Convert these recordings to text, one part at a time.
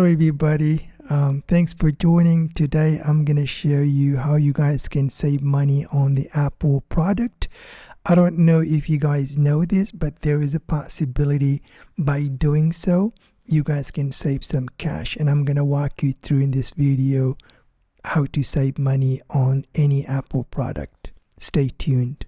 Hello everybody, thanks for joining. Today I'm gonna show you how you guys can save money on the Apple product. I don't know if you guys know this, but there is a possibility by doing so you guys can save some cash, and I'm gonna walk you through in this video how to save money on any Apple product. Stay tuned.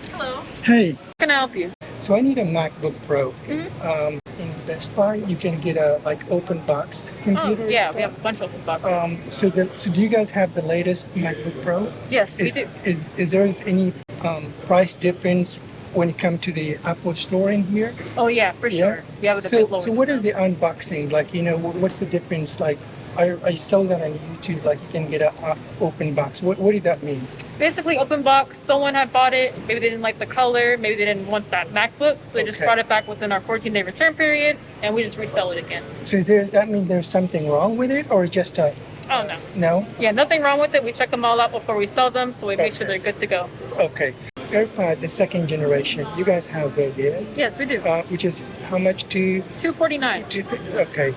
Hello. Hey, How can I help you? so I need a MacBook Pro. Mhm. In Best Buy, you can get a open box Oh, computer. yeah, we have a bunch of boxes. So do you guys have the latest MacBook Pro? Yes, we Is do. is there any price difference when it comes to the Apple Store in here? Oh, yeah, for Yeah. sure. We have it a So bit lower. so what is the unboxing like? What's the difference? Like I saw that on YouTube. Like you can get a open box. What did that mean? Basically, open box, someone had bought it. Maybe they didn't like the color. Maybe they didn't want that MacBook. So they just Okay. brought it back within our 14-day return period, and we just resell it again. So that mean there's something wrong with it, or just a Oh, no. no? Yeah, nothing wrong with it. We check them all out before we sell them, so we make sure Okay. they're good to go. Okay. AirPod, the second generation. You guys have those, yeah? Yes, we do. Which is how much to $249. okay.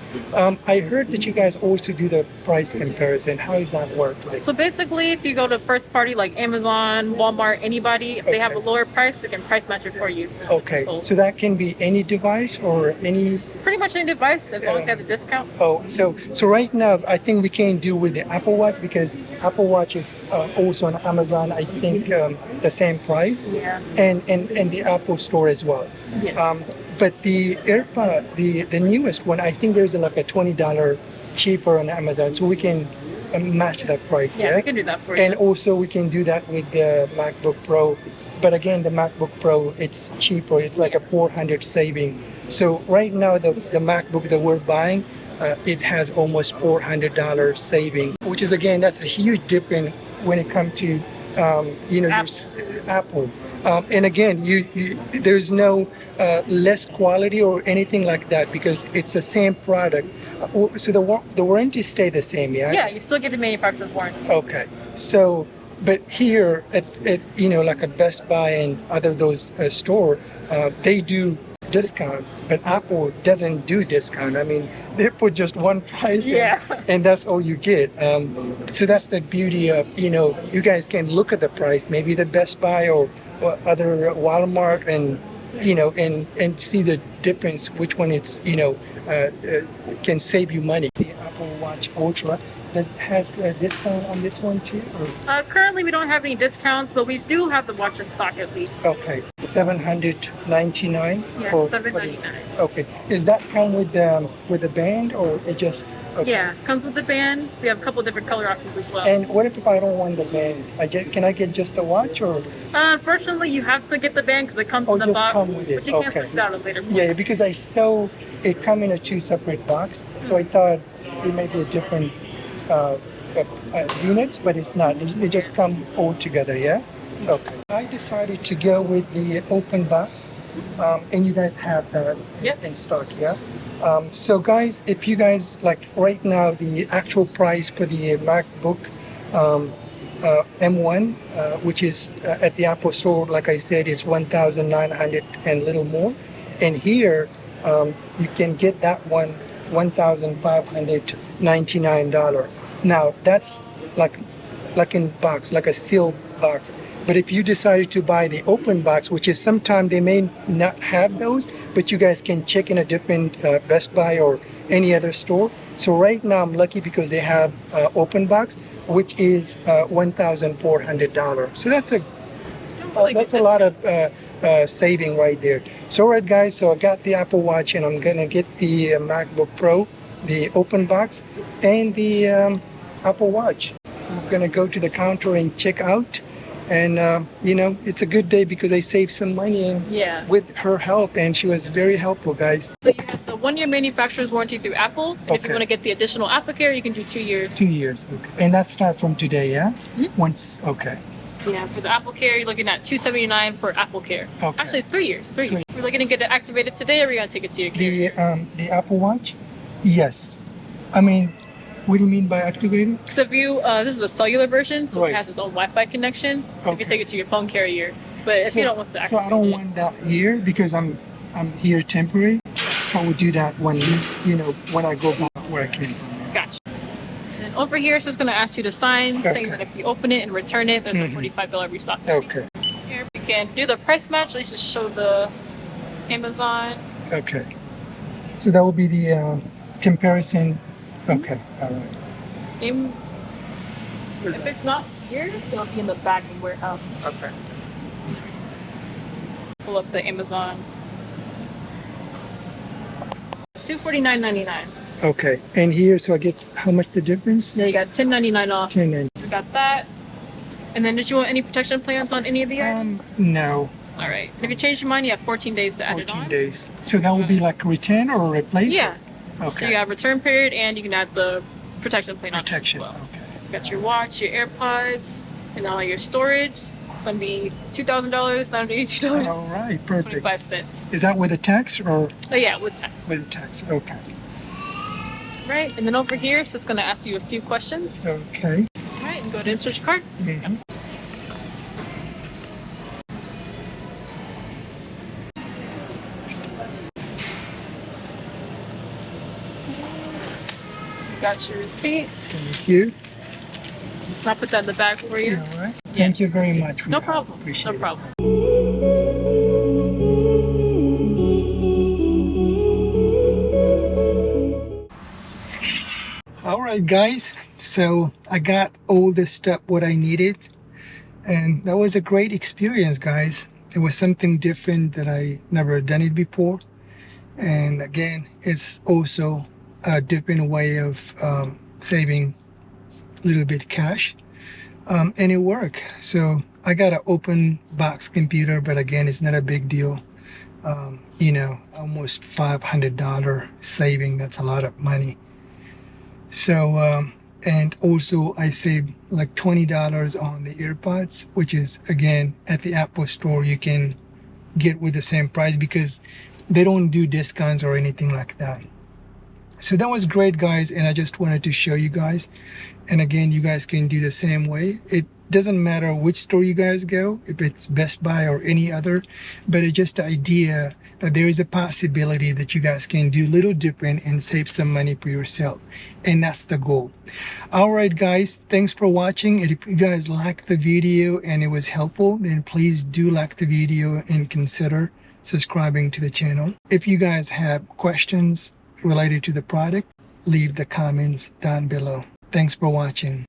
I heard that you guys also do the price comparison. How does that work? Like, So basically, if you go to first party like Amazon, Walmart, anybody, if they have a Okay. lower price, they can price match it for you. okay, So so that can be any device or any. pretty much any device as long as they have a discount. Oh, so right now I think we can do with the Apple Watch because Apple Watch is also on Amazon. I think the same price, Yeah. and the Apple Store as well. Yes. But the AirPod, the newest one, I think there's like a $20 cheaper on Amazon, so we can match that price. Yeah, Yeah. we can do that for you. And also we can do that with the MacBook Pro. But again, the MacBook Pro, it's cheaper. It's like a 400 saving. So right now, the MacBook that we're buying, it has almost $400 saving, which is, again, that's a huge difference when it comes to, Apple. And again, there's no less quality or anything like that because it's the same product. So the warranty stay the same, yeah? Yeah, you still get the manufacturer's warranty. Okay, so but here at like a Best Buy and other those store, they do discount, but Apple doesn't do discount. I mean, they put just one price, Yeah. and that's all you get. So that's the beauty of you guys can look at the price, maybe the Best Buy or other Walmart, and and see the difference, which one it's can save you money. The Apple Watch Ultra has a discount on this one too, or? Currently, we don't have any discounts, but we do have the watch in stock at least. Okay, $799. Yeah, for $799. okay, is that come with the band, or it just? Okay. Yeah, comes with the band. We have a couple different color options as well. And what if I don't want the band? Can I get just the watch, or? Unfortunately, you have to get the band because it comes in the just box, come with it. but you can Okay. switch it out at a later point. Yeah, because I saw it come in a two separate box, so I thought it may be a different units, but it's not. They just come all together. Yeah. Okay. I decided to go with the open box, and you guys have that Yep. in stock. Yeah. So guys, if you guys like right now, the actual price for the MacBook M1, which is at the Apple Store, like I said, is 1,900 and a little more. And here, you can get that one $1,599. Now that's like in box, like a sealed box. But if you decided to buy the open box, which is sometime they may not have those, but you guys can check in a different Best Buy or any other store. So right now I'm lucky because they have open box, which is $1,400. So that's a lot of saving right there. So all right, guys, so I got the Apple Watch, and I'm gonna get the MacBook Pro, the open box, and the Apple Watch. I'm gonna go to the counter and check out, and it's a good day because I saved some money, and Yeah. with her help, and she was very helpful, guys. So you have the 1-year manufacturer's warranty through Apple. And if Okay. you want to get the additional AppleCare, you can do 2 years. 2 years, okay. And that starts from today, yeah? Mhm. Once, okay. Yeah. For the AppleCare, you're looking at $279 for AppleCare. Okay. Actually, it's 3 years. 3 years. We're looking to get it activated today, or we're gonna take it to your carrier. The Apple Watch, yes. I mean, what do you mean by activated? So if you, this is a cellular version, so Right. it has its own Wi-Fi connection. So you Okay. can take it to your phone carrier. But if you don't want to So activate I don't it, want that year because I'm I'm here temporary, I would do that when when I go back where I came from. Gotcha. And then over here, it's just going to ask you to sign, saying that if you open it and return it, there's a $25 restock fee. Okay. Here we can do the price match. Let's just show the Amazon. Okay. So that will be the comparison. Okay. All right. If it's not here, it'll be in the back of the warehouse. Okay. Pull up the Amazon. $249.99. Okay. And here, so I get how much the difference? Yeah, you got $10.99 off. 10 We got that. And then did you want any protection plans on any of the items? No. All right. If you change your mind, you have 14 days to add it 14 on. days. So that will be like return or replace? Yeah. Okay. So you have return period, and you can add the protection plan on it as Protection. well. Okay. You got your watch, your AirPods, and all your storage. It's gonna be $2,000, $982. All right. Perfect. 25 cents. Is that with a tax or Oh yeah, with tax. with a tax? Okay. Right, and then over here, it's just gonna ask you a few questions. Okay. All right, and go to insert your card. Mhm. You got your receipt. Thank you. I'll put that in the bag for you. All right. Thank you very much. for No your help. problem. Appreciate No it. problem. All right, guys. So I got all the stuff what I needed, and that was a great experience, guys. It was something different that I never done it before, and again, it's also a different way of saving a little bit cash, and it worked. So I got an open box computer, but again, it's not a big deal. Almost $500 saving. That's a lot of money. So, and also I saved like $20 on the AirPods, which is again at the Apple store you can get with the same price because they don't do discounts or anything like that. So that was great, guys, and I just wanted to show you guys. And again, you guys can do the same way. It doesn't matter which store you guys go, if it's Best Buy or any other, but it's just the idea that there is a possibility that you guys can do a little different and save some money for yourself. And that's the goal. All right, guys, thanks for watching. And if you guys liked the video and it was helpful, then please do like the video and consider subscribing to the channel. If you guys have questions related to the product, leave the comments down below. Thanks for watching.